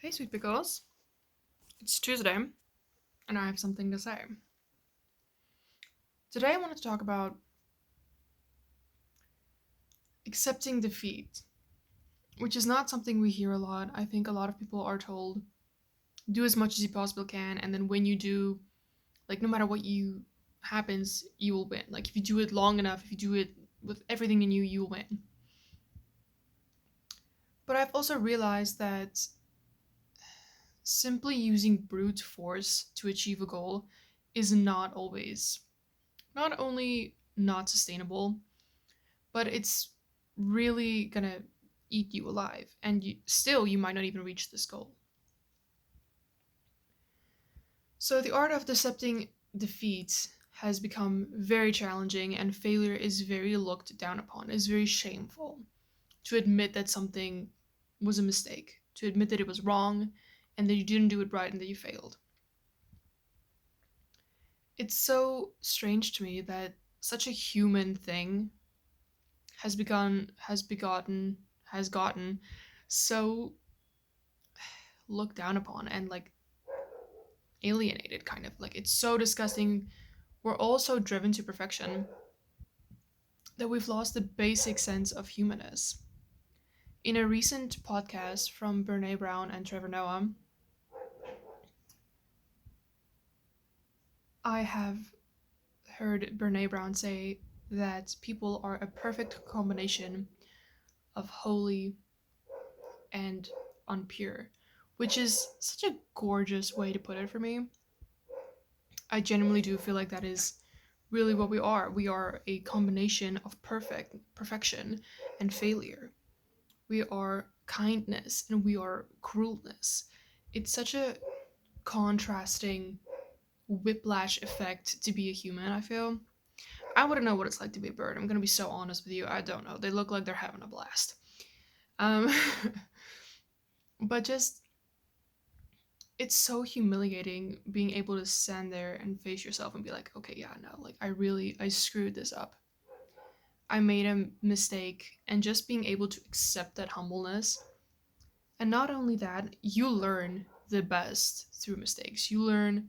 Hey, sweet pickles. It's Tuesday, and I have something to say. Today, I wanted to talk about accepting defeat, which is not something we hear a lot. I think a lot of people are told, do as much as you possibly can, and then when you do, like, no matter what you happens, you will win. Like, if you do it long enough, if you do it with everything in you, you will win. But I've also realized that simply using brute force to achieve a goal is not always, not only not sustainable, but it's really gonna eat you alive, and you might not even reach this goal. So the art of accepting defeat has become very challenging, and failure is very looked down upon. It's very shameful to admit that something was a mistake, to admit that it was wrong, and that you didn't do it right and that you failed. It's so strange to me that such a human thing has gotten so looked down upon and like alienated, kind of like it's so disgusting. We're all so driven to perfection that we've lost the basic sense of humanness. In a recent podcast from Brene Brown and Trevor Noah, I have heard Brene Brown say that people are a perfect combination of holy and unpure, which is such a gorgeous way to put it for me. I genuinely do feel like that is really what we are. We are a combination of perfection and failure. We are kindness and we are cruelness. It's such a contrasting whiplash effect to be a human, I feel. I wouldn't know what it's like to be a bird. I'm gonna be so honest with you. I don't know. They look like they're having a blast. Um but just it's so humiliating being able to stand there and face yourself and be like, okay, yeah, no, like I screwed this up. I made a mistake, and just being able to accept that humbleness. And not only that, you learn the best through mistakes. You learn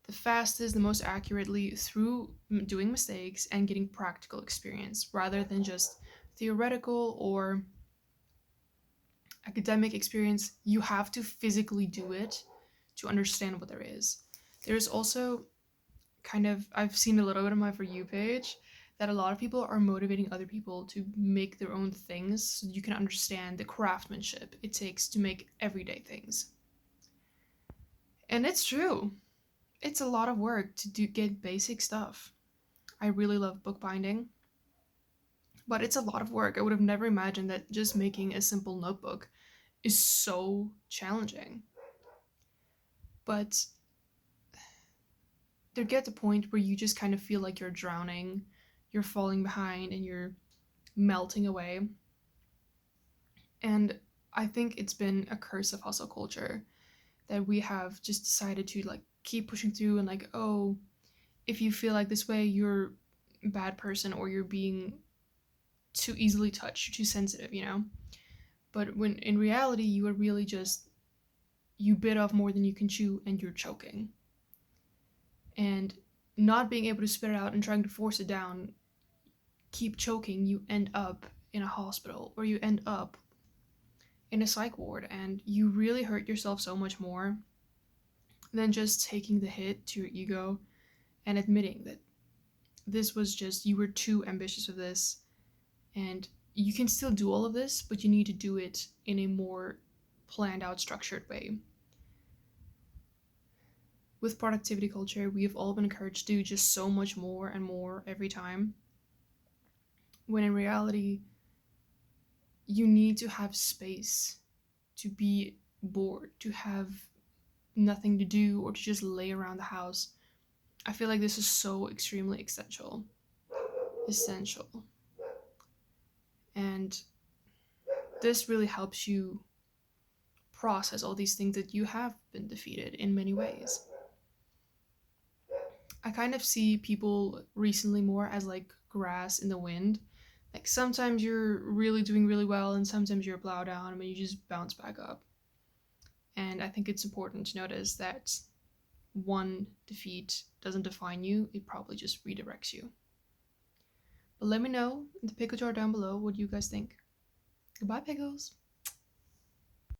the fastest, the most accurately through doing mistakes and getting practical experience rather than just theoretical or academic experience. You have to physically do it to understand what there is. There's also kind of, I've seen a little bit of my For You page that a lot of people are motivating other people to make their own things so you can understand the craftsmanship it takes to make everyday things. And it's true. It's a lot of work to get basic stuff. I really love bookbinding, but it's a lot of work. I would have never imagined that just making a simple notebook is so challenging. But there gets a point where you just kind of feel like you're drowning, you're falling behind, and you're melting away. And I think it's been a curse of hustle culture that we have just decided to like keep pushing through and like, oh, if you feel like this way, you're a bad person or you're being too easily touched, too sensitive, you know? But when in reality, you are really just, you bit off more than you can chew and you're choking. And not being able to spit it out and trying to force it down, keep choking, you end up in a hospital or you end up in a psych ward, and you really hurt yourself so much more than just taking the hit to your ego and admitting that this was just, you were too ambitious of this, and you can still do all of this, but you need to do it in a more planned out, structured way. With productivity culture, we have all been encouraged to do just so much more and more every time, when in reality, you need to have space to be bored, to have nothing to do, or to just lay around the house. I feel like this is so extremely essential. Essential. And this really helps you process all these things that you have been defeated in many ways. I kind of see people recently more as like grass in the wind. Like sometimes you're really doing really well and sometimes you're a blow down but you just bounce back up. And I think it's important to notice that one defeat doesn't define you, it probably just redirects you. But let me know in the pickle jar down below what you guys think. Goodbye, pickles!